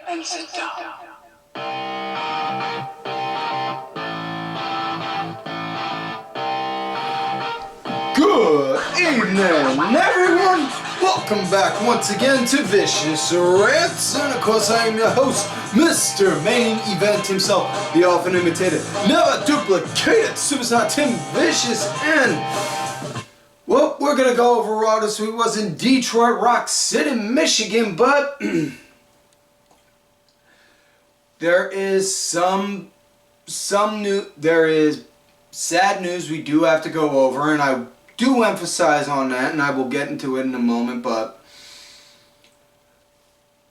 and sit down. Good evening, everyone! Welcome back once again to Vicious Rants, and of course I am your host, Mr. Main Event himself, the often imitated, never duplicated superstar Tim Vicious, and well, we're gonna go over Raw this week. Was in Detroit Rock City, Michigan, but there is some new, there is sad news we do have to go over, and I do emphasize on that, and I will get into it in a moment, but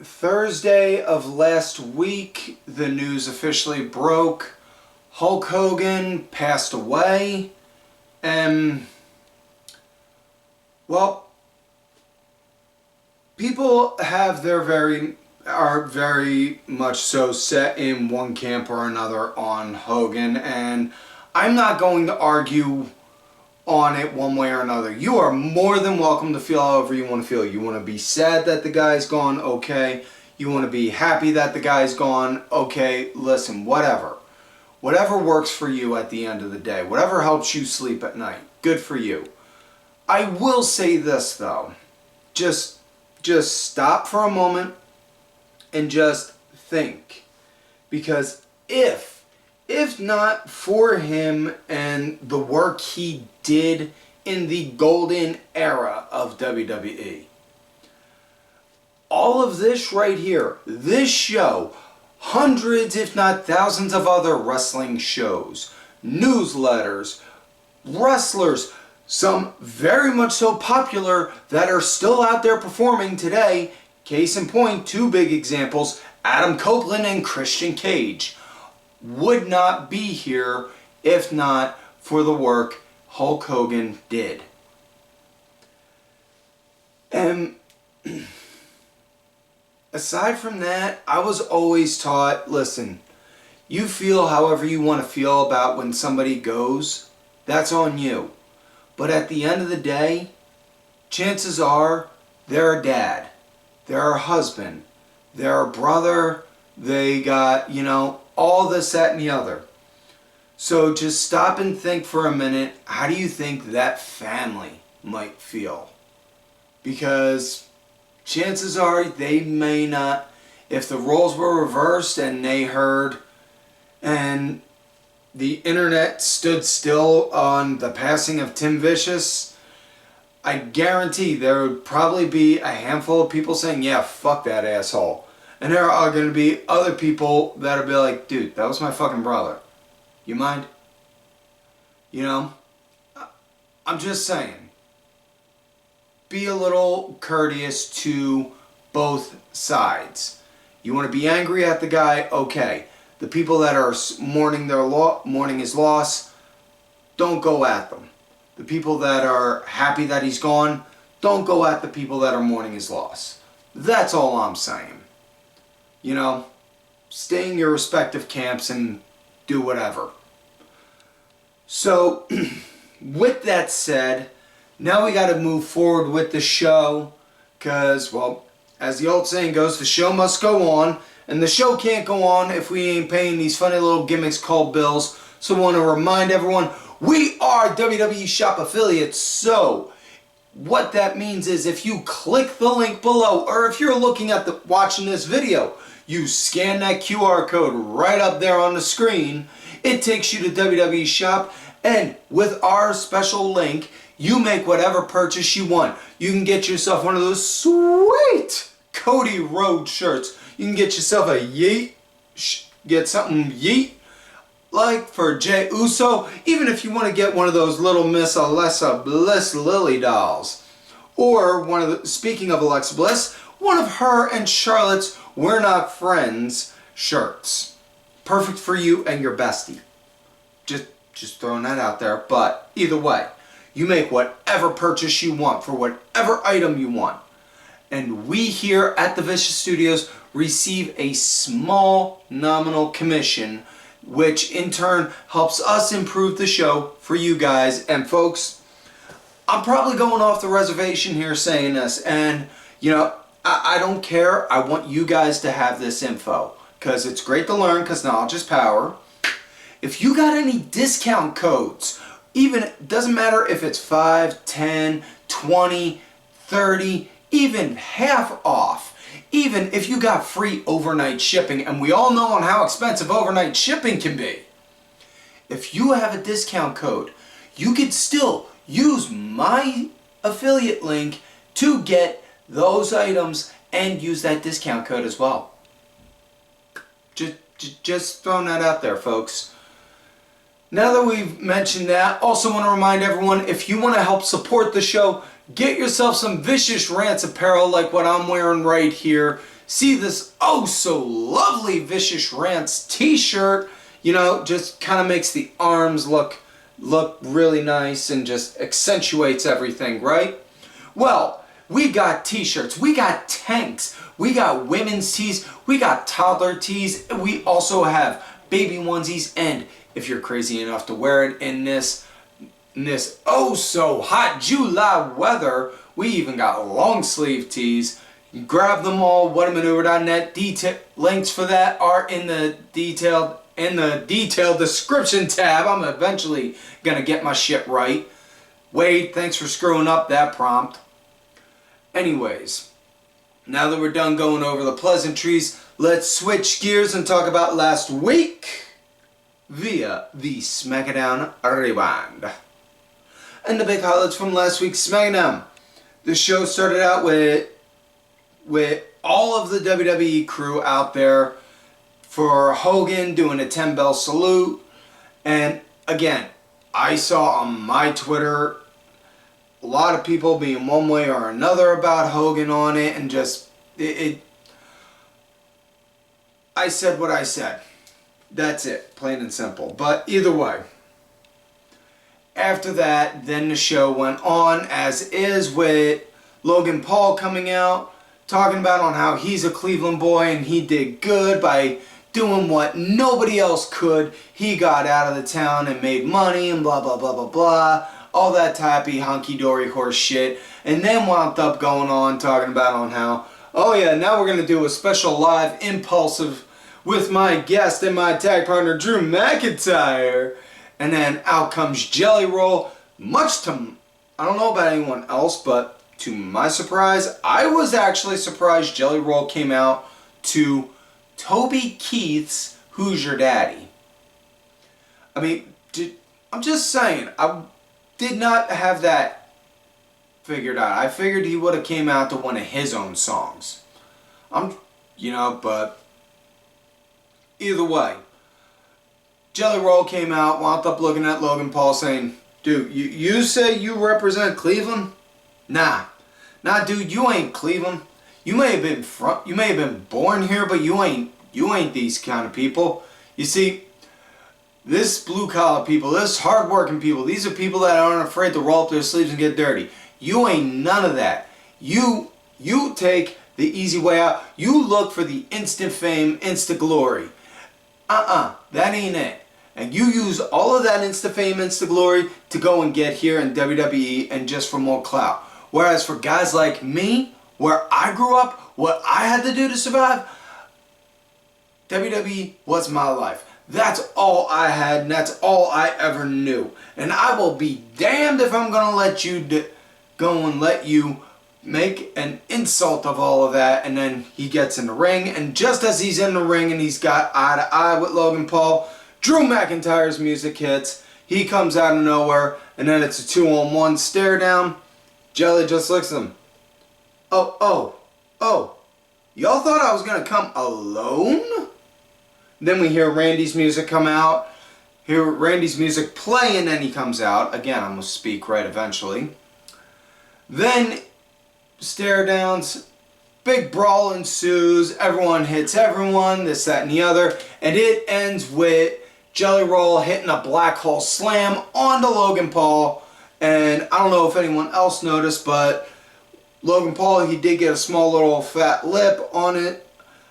Thursday of last week, the news officially broke. Hulk Hogan passed away, and well, people have are very much so set in one camp or another on Hogan, and I'm not going to argue on it one way or another. You are more than welcome to feel however you want to feel. You want to be sad that the guy's gone, okay. You want to be happy that the guy's gone, okay. Listen, whatever. Whatever works for you at the end of the day. Whatever helps you sleep at night. Good for you. I will say this though. Just stop for a moment and just think. Because if not for him and the work he did in the golden era of WWE, all of this right here, this show, hundreds if not thousands of other wrestling shows, newsletters, wrestlers, some very much so popular that are still out there performing today, case in point, two big examples, Adam Copeland and Christian Cage, would not be here if not for the work Hulk Hogan did. And aside from that, I was always taught, listen, you feel however you want to feel about when somebody goes, that's on you. But at the end of the day, chances are they're a dad, they're a husband, they're a brother, they got, all this, that, and the other. So just stop and think for a minute, how do you think that family might feel? Because chances are they may not, if the roles were reversed and they heard and the internet stood still on the passing of Tim Vicious, I guarantee there would probably be a handful of people saying, yeah, fuck that asshole. And there are going to be other people that'll be like, dude, that was my fucking brother. You mind? I'm just saying. Be a little courteous to both sides. You want to be angry at the guy? Okay. The people that are mourning his loss, don't go at them. The people that are happy that he's gone, don't go at the people that are mourning his loss. That's all I'm saying. Stay in your respective camps and do whatever. So, with that said, now we got to move forward with the show, because, well, as the old saying goes, the show must go on, and the show can't go on if we ain't paying these funny little gimmicks called bills. So I want to remind everyone, we are WWE Shop affiliates, so what that means is if you click the link below, or if you're looking at watching this video, you scan that QR code right up there on the screen, it takes you to WWE Shop, and with our special link, you make whatever purchase you want. You can get yourself one of those sweet Cody Rhodes shirts. You can get yourself a yeet, get something yeet, like for Jey Uso, even if you want to get one of those little Miss Alexa Bliss Lily dolls. Or speaking of Alexa Bliss, one of her and Charlotte's We're Not Friends shirts. Perfect for you and your bestie. Just throwing that out there, but either way, you make whatever purchase you want for whatever item you want. And we here at the Vicious Studios receive a small nominal commission, which in turn helps us improve the show for you guys. And folks, I'm probably going off the reservation here saying this, and I don't care. I want you guys to have this info because it's great to learn because knowledge is power. If you got any discount codes, even, doesn't matter if it's 5, 10, 20, 30, even half off. Even if you got free overnight shipping, and we all know on how expensive overnight shipping can be. If you have a discount code, you could still use my affiliate link to get those items and use that discount code as well. Just throwing that out there, folks. Now that we've mentioned that, also want to remind everyone, if you want to help support the show, get yourself some Vicious Rants apparel like what I'm wearing right here. See this oh so lovely Vicious Rants t-shirt. You know, just kind of makes the arms look really nice and just accentuates everything, right? Well, we got t-shirts, we got tanks, we got women's tees, we got toddler tees, we also have baby onesies, and if you're crazy enough to wear it in this oh so hot July weather, we even got long sleeve tees. You grab them all, whatamaneuver.net. Links for that are in the detailed description tab. I'm eventually gonna get my shit right. Wade, thanks for screwing up that prompt. Anyways, now that we're done going over the pleasantries, let's switch gears and talk about last week via the SmackDown Rewind. And the big highlights from last week's SmackDown. The show started out with all of the WWE crew out there for Hogan doing a 10-bell salute. And again, I saw on my Twitter a lot of people being one way or another about Hogan on it, and just I said what I said. That's it, plain and simple. But either way, after that, then the show went on as is with Logan Paul coming out, talking about on how he's a Cleveland boy and he did good by doing what nobody else could. He got out of the town and made money and blah, blah, blah, blah, blah. All that tappy, hunky-dory horse shit. And then wound up going on talking about on how, oh yeah, now we're going to do a special live impulsive with my guest and my tag partner Drew McIntyre. And then out comes Jelly Roll. Much to, I don't know about anyone else, but to my surprise, I was actually surprised Jelly Roll came out to Toby Keith's Who's Your Daddy. I mean, I'm just saying, I did not have that figured out. I figured he would have came out to one of his own songs. But either way, Jelly Roll came out, wound up looking at Logan Paul saying, dude, you say you represent Cleveland? Nah, dude, you ain't Cleveland. You may have been born here, but you ain't these kind of people. You see, this blue collar people, this hard working people, these are people that aren't afraid to roll up their sleeves and get dirty. You ain't none of that. You take the easy way out. You look for the instant fame, instant glory. That ain't it. And you use all of that instant fame, instant glory to go and get here in WWE and just for more clout. Whereas for guys like me, where I grew up, what I had to do to survive, WWE was my life. That's all I had, and that's all I ever knew. And I will be damned if I'm going to let you go and let you make an insult of all of that. And then he gets in the ring, and just as he's in the ring and he's got eye to eye with Logan Paul, Drew McIntyre's music hits. He comes out of nowhere, and then it's a 2-on-1 stare down. Jelly just looks at him. Oh. Y'all thought I was going to come alone? Then we hear Randy's music come out. Hear Randy's music play, and then he comes out. Again, I'm going to speak right eventually. Then, stare downs. Big brawl ensues. Everyone hits everyone. This, that, and the other. And it ends with Jelly Roll hitting a black hole slam onto Logan Paul. And I don't know if anyone else noticed, but Logan Paul, he did get a small little fat lip on it.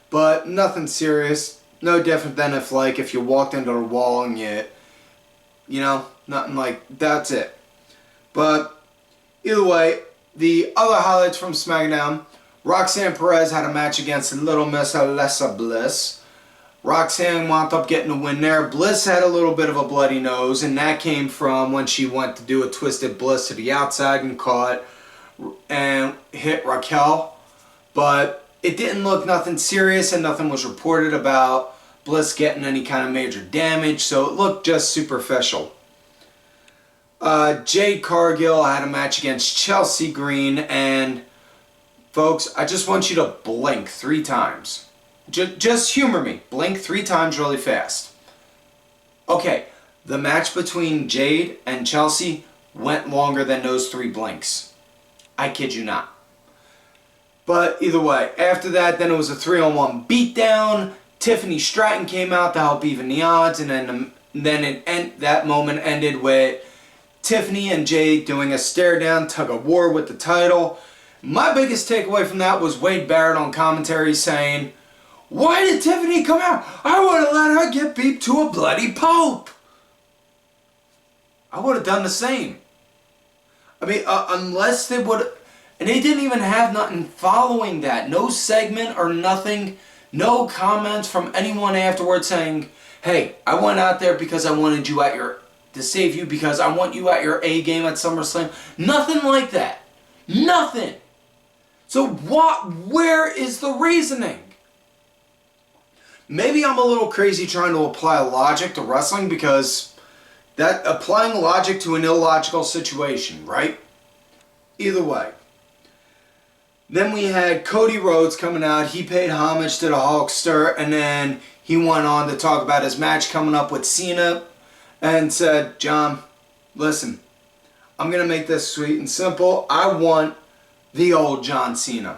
But nothing serious. No different than if you walked into a wall and nothing like, that's it. But either way, the other highlights from SmackDown Roxanne Perez had a match against Little Miss Alexa Bliss. Roxanne wound up getting a win there. Bliss had a little bit of a bloody nose, and that came from when she went to do a twisted Bliss to the outside and caught and hit Raquel. But it didn't look nothing serious, and nothing was reported about Bliss getting any kind of major damage, so it looked just superficial. Jade Cargill had a match against Chelsea Green, and folks, I just want you to blink 3 times. Just humor me. Blink 3 times really fast. Okay, the match between Jade and Chelsea went longer than those 3 blinks. I kid you not. But either way, after that, then it was a 3-on-1 beatdown. Tiffany Stratton came out to help even the odds, and then that moment ended with Tiffany and Jade doing a stare-down tug-of-war with the title. My biggest takeaway from that was Wade Barrett on commentary saying, "Why did Tiffany come out? I would have let her get beat to a bloody pulp." I would have done the same. I mean, unless they would... And they didn't even have nothing following that. No segment or nothing. No comments from anyone afterwards saying, "Hey, I went out there because I wanted you at your... to save you because I want you at your A game at SummerSlam." Nothing like that. Nothing. So where is the reasoning? Maybe I'm a little crazy trying to apply logic to wrestling, because that applying logic to an illogical situation, right? Either way. Then we had Cody Rhodes coming out. He paid homage to the Hulkster, and then he went on to talk about his match coming up with Cena and said, "John, listen, I'm going to make this sweet and simple. I want the old John Cena.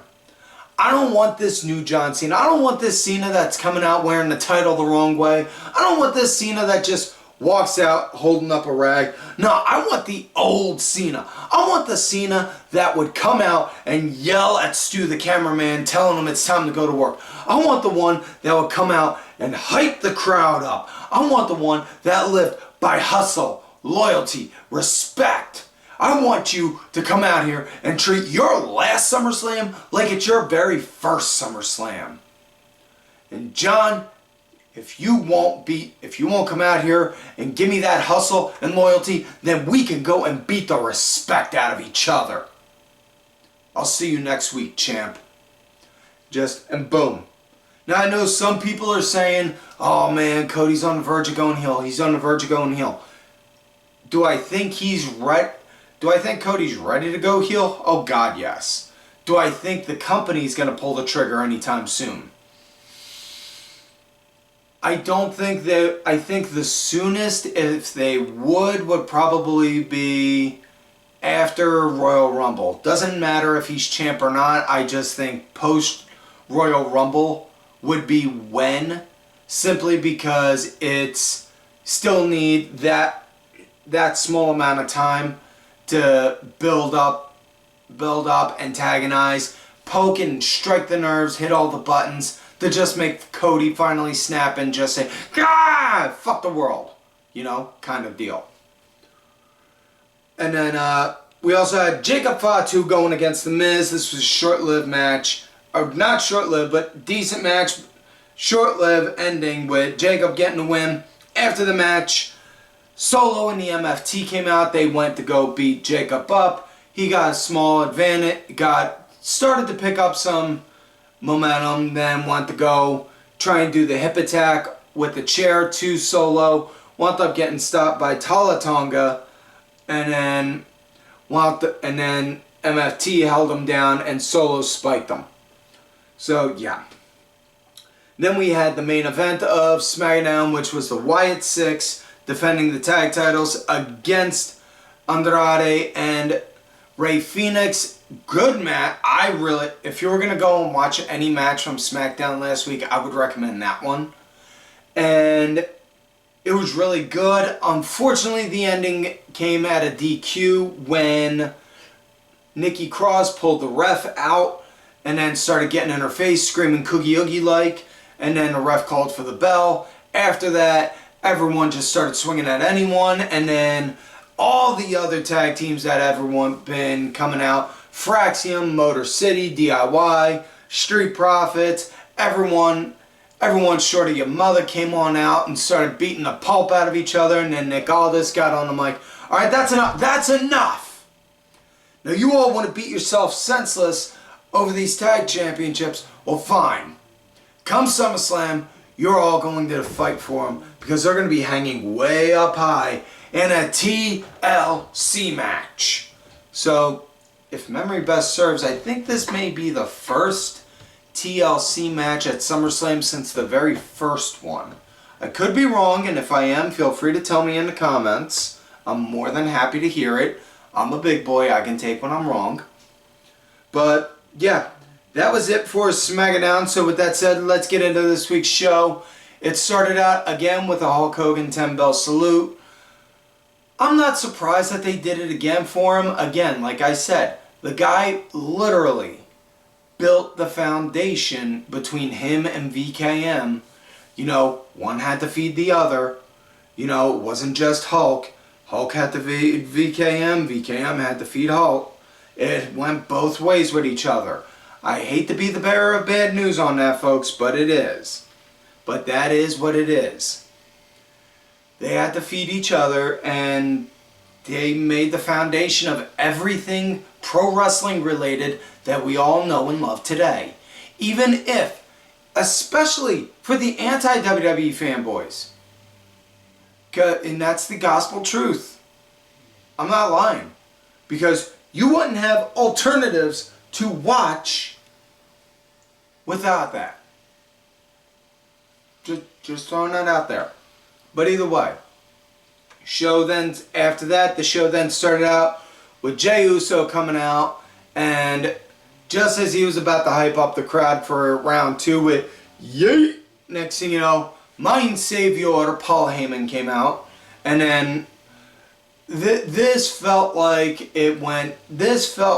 I don't want this new John Cena. I don't want this Cena that's coming out wearing the title the wrong way. I don't want this Cena that just walks out holding up a rag. No, I want the old Cena. I want the Cena that would come out and yell at Stu the cameraman telling him it's time to go to work. I want the one that would come out and hype the crowd up. I want the one that lived by hustle, loyalty, respect. I want you to come out here and treat your last SummerSlam like it's your very first SummerSlam. And John, if you won't come out here and give me that hustle and loyalty, then we can go and beat the respect out of each other. I'll see you next week, champ." And boom. Now I know some people are saying, "Oh man, Cody's on the verge of going heel. He's on the verge of going heel." Do I think he's right? Do I think Cody's ready to go heel? Oh God, yes. Do I think the company's going to pull the trigger anytime soon? I don't think that. I think the soonest, if they would probably be after Royal Rumble. Doesn't matter if he's champ or not. I just think post Royal Rumble would be when, simply because it's still need that small amount of time to build up, antagonize, poke and strike the nerves, hit all the buttons, to just make Cody finally snap and just say, "God, fuck the world," kind of deal. And then we also had Jacob Fatu going against The Miz. This was a short-lived match. Or not short-lived, but decent match. Short-lived ending with Jacob getting the win. After the match, Solo and the MFT came out. They went to go beat Jacob up. He got a small advantage. Started to pick up some momentum. Then went to go try and do the hip attack with the chair to Solo. Wound up getting stopped by Tala Tonga. And then MFT held him down and Solo spiked him. So yeah. Then we had the main event of SmackDown, which was the Wyatt Six defending the tag titles against Andrade and Rey Fenix. Good match. If you were going to go and watch any match from SmackDown last week, I would recommend that one. And it was really good. Unfortunately, the ending came at a DQ when Nikki Cross pulled the ref out and then started getting in her face, screaming "Coogie Oogie" like, and then the ref called for the bell. After that, everyone just started swinging at anyone, and then all the other tag teams that everyone been coming out Fraxium, Motor City, DIY, Street Profits, everyone short of your mother came on out and started beating the pulp out of each other, and then Nick Aldis got on the mic. Alright, that's enough. That's enough! Now you all want to beat yourself senseless over these tag championships. Well, fine. Come SummerSlam, you're all going to fight for them because they're going to be hanging way up high in a TLC match. So, if memory best serves, I think this may be the first TLC match at SummerSlam since the very first one. I could be wrong, and if I am, feel free to tell me in the comments. I'm more than happy to hear it. I'm a big boy, I can take when I'm wrong. But, yeah, that was it for SmackDown. So with that said, let's get into this week's show. It started out again with a Hulk Hogan 10-bell salute. I'm not surprised that they did it again for him. Again, like I said, the guy literally built the foundation between him and VKM. You know, one had to feed the other. You know, it wasn't just Hulk. Hulk had to feed VKM. VKM had to feed Hulk. It went both ways with each other. I hate to be the bearer of bad news on that, folks, but it is. But that is what it is. They had to feed each other, and they made the foundation of everything pro wrestling related that we all know and love today. Even if, especially for the anti-WWE fanboys. And that's the gospel truth. I'm not lying. Because you wouldn't have alternatives to watch without that. Just throwing that out there. But either way, after that, the show then started out with Jey Uso coming out, and just as he was about to hype up the crowd for round 2 with yeet, next thing you know, Mein Savior Paul Heyman came out, and then this felt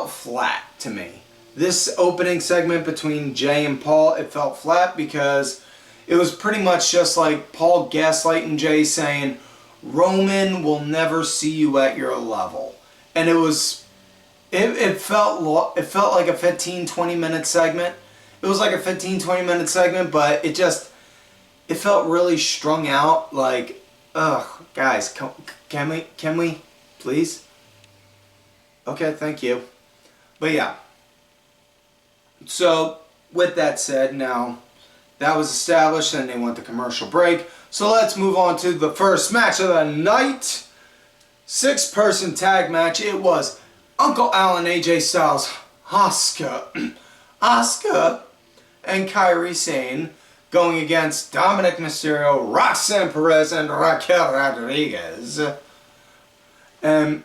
flat to me. This opening segment between Jey and Paul, it felt flat because it was pretty much just like Paul gaslighting Jey saying, Roman will never see you at your level. And it felt like a 15-20 minute segment. It was like a 15-20 minute segment, but it felt really strung out. Like, ugh, guys, can we, please? Okay, thank you. But yeah. So, with that said, now, that was established, and they went to commercial break. So let's move on to the first match of the night. 6-person tag match. It was Uncle Al and AJ Styles, Asuka, and Kairi Sane going against Dominik Mysterio, Roxanne Perez, and Raquel Rodriguez. And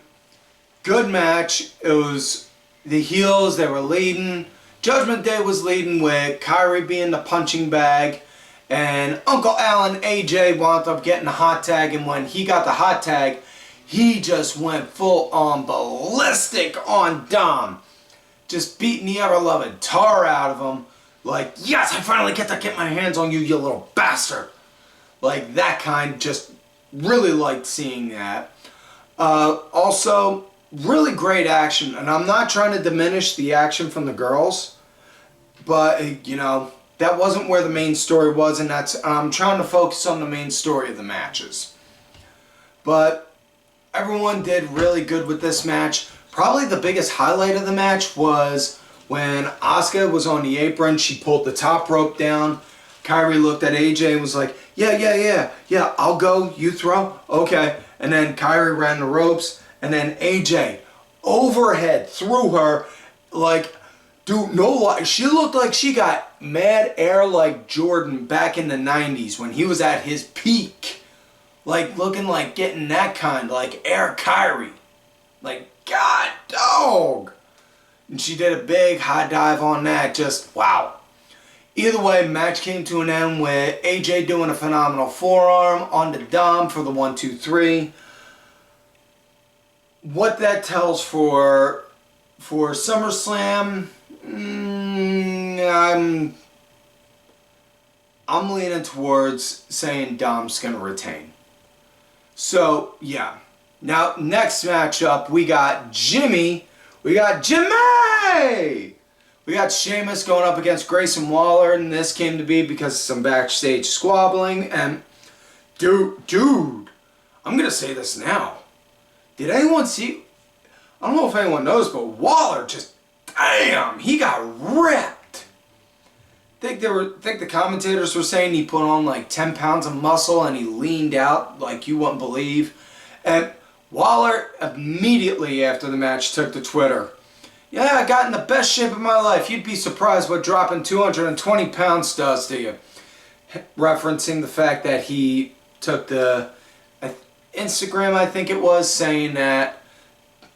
good match. It was the heels, they were leading. Judgment Day was leading with Kairi being the punching bag, and Uncle Al and AJ wound up getting the hot tag, and when he got the hot tag, he just went full on ballistic on Dom. Just beating the ever-loving tar out of him. Like, yes, I finally get to get my hands on you, you little bastard. Like, that kind, just really liked seeing that. Also, really great action, and I'm not trying to diminish the action from the girls, but, you know, that wasn't where the main story was, and I'm trying to focus on the main story of the matches. But everyone did really good with this match. Probably the biggest highlight of the match was when Asuka was on the apron. She pulled the top rope down. Kairi looked at AJ and was like, yeah, I'll go, you throw, okay. And then Kairi ran the ropes, and then AJ overhead threw her. Like, dude, no lie, she looked like she got mad air like Jordan back in the 90s when he was at his peak. Like, looking like getting that kind, like Air Kairi. Like, God, dog. And she did a big high dive on that, just wow. Either way, match came to an end with AJ doing a phenomenal forearm on the Dom for the 1-2-3. What that tells for SummerSlam, I'm leaning towards saying Dom's going to retain. So, yeah. Now, next matchup, we got Jimmy Hey! We got Sheamus going up against Grayson Waller, and this came to be because of some backstage squabbling. And dude, I'm gonna say this now. Did anyone see? I don't know if anyone knows, but Waller just, damn, he got ripped. Think the commentators were saying he put on like 10 pounds of muscle and he leaned out like you wouldn't believe. And Waller immediately after the match took to Twitter. Yeah, I got in the best shape of my life. You'd be surprised what dropping 220 pounds does to you. Referencing the fact that he took the Instagram, I think it was, saying that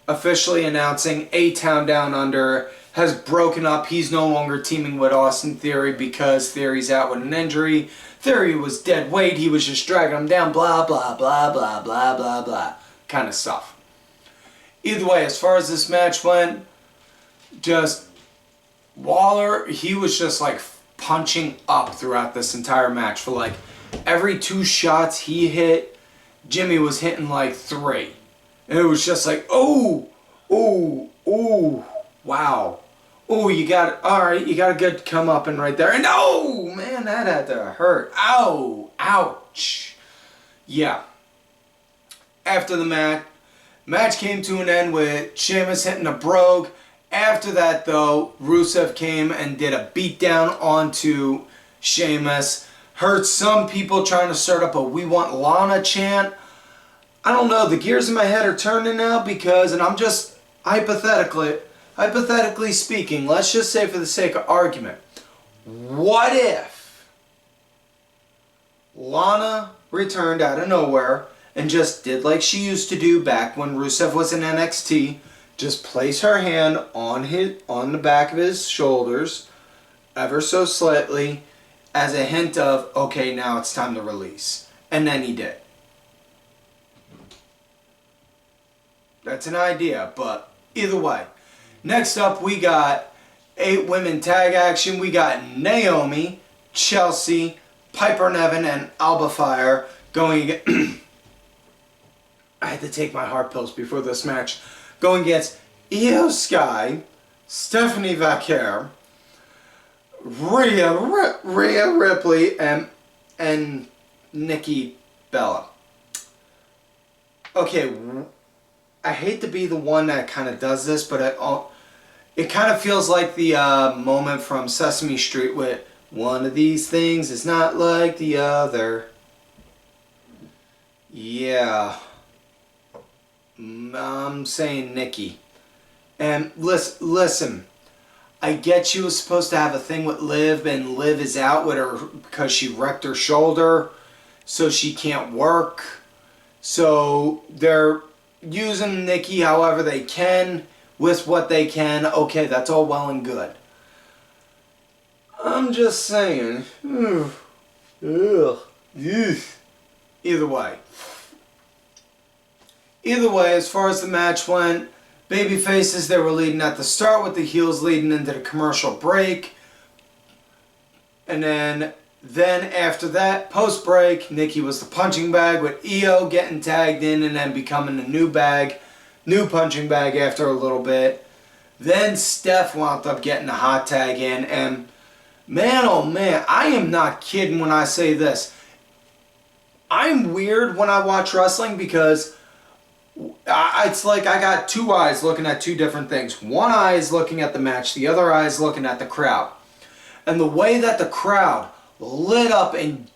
officially announcing A-Town Down Under has broken up. He's no longer teaming with Austin Theory because Theory's out with an injury. Theory was dead weight. He was just dragging him down. Blah, blah, blah, blah, blah, blah, blah. Kind of stuff. Either way, as far as this match went, just Waller, he was just like punching up throughout this entire match. For like every 2 shots he hit, Jimmy was hitting like 3. And it was just like, oh, wow. Oh, you got, alright, you got a good come up and right there. And oh, man, that had to hurt. Ow, ouch. Yeah. After the match came to an end with Sheamus hitting a brogue. After that, though, Rusev came and did a beatdown onto Sheamus. Heard some people trying to start up a "We Want Lana" chant. I don't know. The gears in my head are turning now because, and I'm just hypothetically speaking, let's just say for the sake of argument, what if Lana returned out of nowhere and just did like she used to do back when Rusev was in NXT? Just place her hand on the back of his shoulders, ever so slightly, as a hint of, okay, now it's time to release. And then he did. That's an idea, but either way. Next up, we got 8 women tag action. We got Naomi, Chelsea, Piper Nevin, and Alba Fyre going against... I had to take my heart pills before this match. Going against Io Sky, Stephanie Vaquer, Rhea Ripley, and Nikki Bella. Okay, I hate to be the one that kind of does this, but it kind of feels like the moment from Sesame Street with one of these things is not like the other. Yeah. I'm saying Nikki. And listen, I get she was supposed to have a thing with Liv, and Liv is out with her because she wrecked her shoulder, so she can't work. So they're using Nikki however they can, with what they can. Okay, that's all well and good. I'm just saying. Either way. Either way, as far as the match went, baby faces, they were leading at the start with the heels leading into the commercial break. And then after that, post-break, Nikki was the punching bag with Io getting tagged in and then becoming a new punching bag after a little bit. Then Steph wound up getting a hot tag in, and man, oh man, I am not kidding when I say this. I'm weird when I watch wrestling because it's like I got 2 eyes looking at 2 different things. One eye is looking at the match, the other eye is looking at the crowd. And the way that the crowd lit up and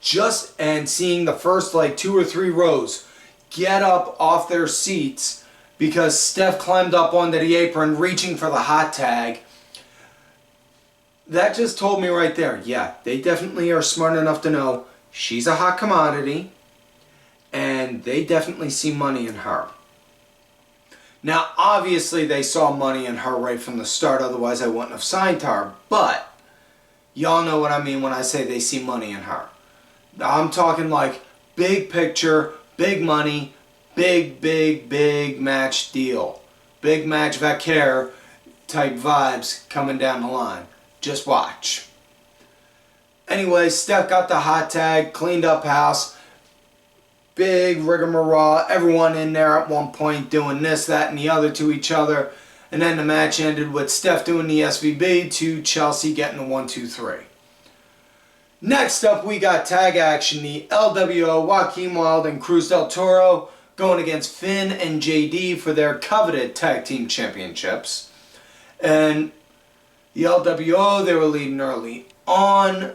seeing the first like 2 or 3 rows get up off their seats because Steph climbed up onto the apron reaching for the hot tag. That just told me right there, yeah, they definitely are smart enough to know she's a hot commodity and they definitely see money in her. Now, obviously, they saw money in her right from the start, otherwise I wouldn't have signed her, but y'all know what I mean when I say they see money in her. I'm talking like big picture, big money, big match deal. Big match Vaquer type vibes coming down the line. Just watch. Anyway, Steph got the hot tag, cleaned up house. Big rigmarole, everyone in there at one point doing this, that, and the other to each other. And then the match ended with Steph doing the SVB to Chelsea getting the 1-2-3. Next up, we got tag action. The L.W.O, Joaquin Wilde and Cruz del Toro going against Finn and JD for their coveted tag team championships. And the L.W.O, they were leading early on,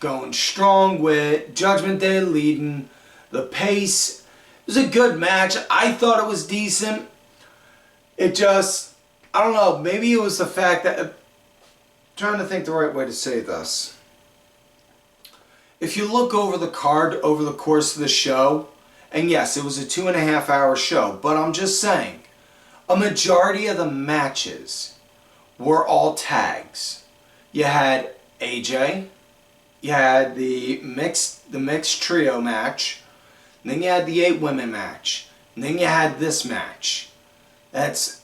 going strong with Judgment Day leading the pace. It was a good match. I thought it was decent. It just, I don't know, maybe it was the fact that, I'm trying to think the right way to say this. If you look over the card over the course of the show, and yes, it was a 2.5 hour show, but I'm just saying, a majority of the matches were all tags. You had AJ, you had the mixed trio match, and then you had the 8-women match, and then you had this match. That's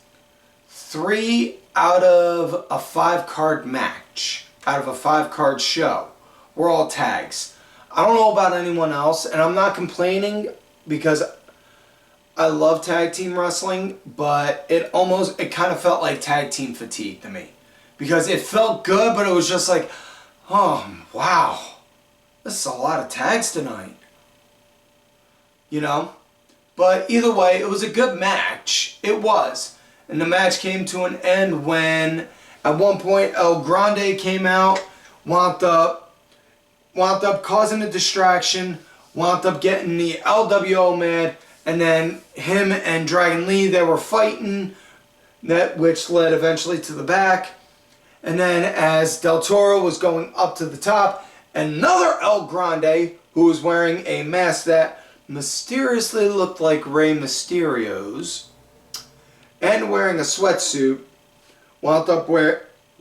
3 out of a 5-card match, out of a 5-card show. We're all tags. I don't know about anyone else, and I'm not complaining because I love tag team wrestling, but it kind of felt like tag team fatigue to me. Because it felt good, but it was just like, oh, wow, this is a lot of tags tonight. You know? But either way, it was a good match. It was. And the match came to an end when, at one point, El Grande came out, wound up causing a distraction, wound up getting the L.W.O mad, and then him and Dragon Lee, they were fighting, which led eventually to the back. And then as Del Toro was going up to the top, another El Grande, who was wearing a mask that mysteriously looked like Rey Mysterio's, and wearing a sweatsuit,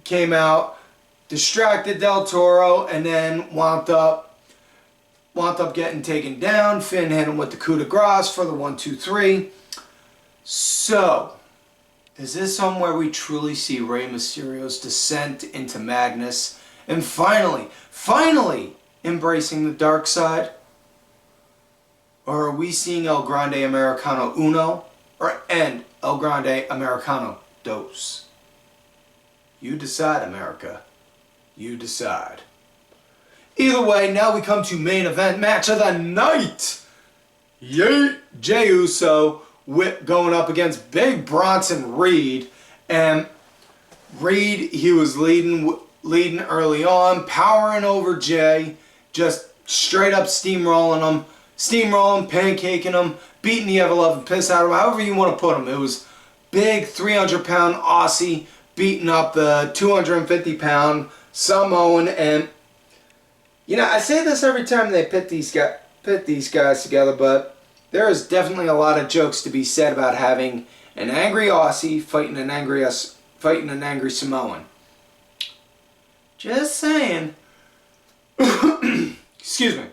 came out, distracted Del Toro, and then wound up getting taken down. Finn hit him with the coup de grace for the 1-2-3. So, is this somewhere we truly see Rey Mysterio's descent into madness and finally embracing the dark side? Or are we seeing El Grande Americano Uno and El Grande Americano Dos? You decide, America. You decide. Either way, now we come to main event match of the night. Jey Uso going up against Big Bronson Reed. And Reed, he was leading early on, powering over Jey, just straight up steamrolling him, pancaking him, beating the ever-loving piss out of him, however you want to put him. It was big 300-pound Aussie beating up the 250-pound Samoan. And you know, I say this every time they pit these guys together, but there is definitely a lot of jokes to be said about having an angry Aussie fighting an angry Samoan. Just saying. Excuse me.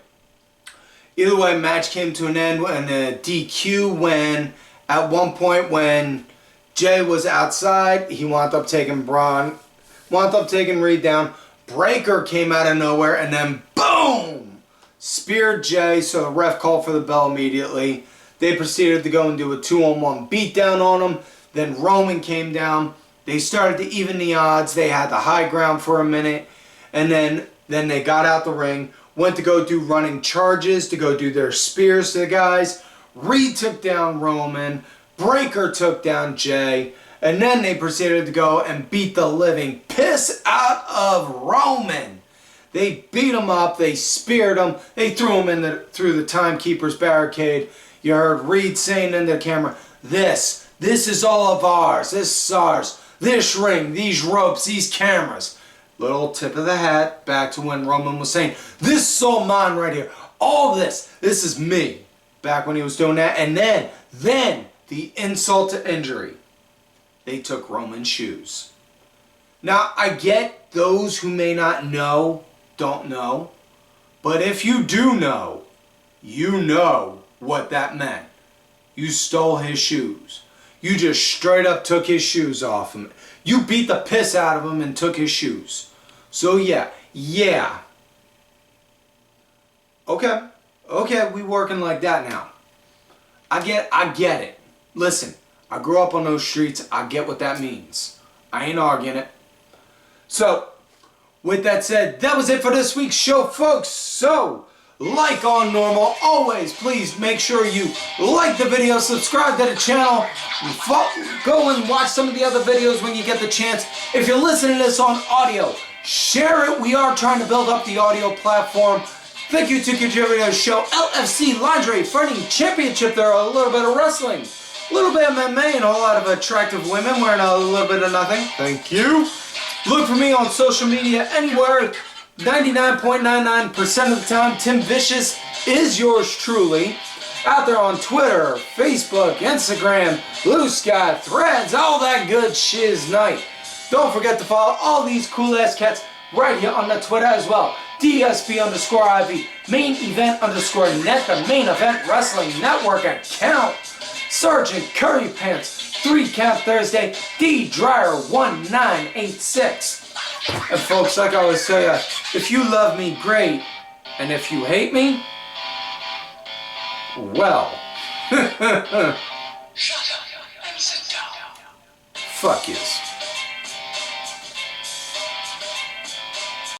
Either way, match came to an end in a DQ when, at one point when Jey was outside, he wound up taking Reed down. Breaker came out of nowhere and then boom! Speared Jey, so the ref called for the bell immediately. They proceeded to go and do a 2-on-1 beatdown on him. Then Roman came down. They started to even the odds. They had the high ground for a minute. And then they got out the ring. Went to go do running charges, to go do their spears to the guys. Reed took down Roman. Breaker took down Jey. And then they proceeded to go and beat the living piss out of Roman. They beat him up. They speared him. They threw him through the timekeeper's barricade. You heard Reed saying into the camera, This is all of ours. This is ours. This ring, these ropes, these cameras. Little tip of the hat back to when Roman was saying, this is all mine right here. All this is me. Back when he was doing that. And then the insult to injury. They took Roman's shoes. Now, I get those who may not know, don't know. But if you do know, you know what that meant. You stole his shoes. You just straight up took his shoes off him. You beat the piss out of him and took his shoes. So yeah. Okay, we working like that now. I get it. Listen, I grew up on those streets. I get what that means. I ain't arguing it. So, with that said, that was it for this week's show, folks. So, like on normal, always please make sure you like the video, subscribe to the channel, go and watch some of the other videos when you get the chance. If you're listening to this on audio, share it. We are trying to build up the audio platform. Thank you to contributor to the show, LFC Lingerie Fighting Championship. There are a little bit of wrestling, a little bit of MMA, and a whole lot of attractive women wearing a little bit of nothing. Thank you. Look for me on social media anywhere. 99.99% of the time, Tim Vicious is yours truly. Out there on Twitter, Facebook, Instagram, Blue Sky, Threads, all that good shiz night. Don't forget to follow all these cool ass cats right here on the Twitter as well. DSP_IV, main event _net, the main event wrestling network account. Sergeant Curry Pants, 3 Count Thursday, D Dryer 1986. And folks, like I always say, if you love me, great. And if you hate me, well. Shut up and sit down. Fuck yous.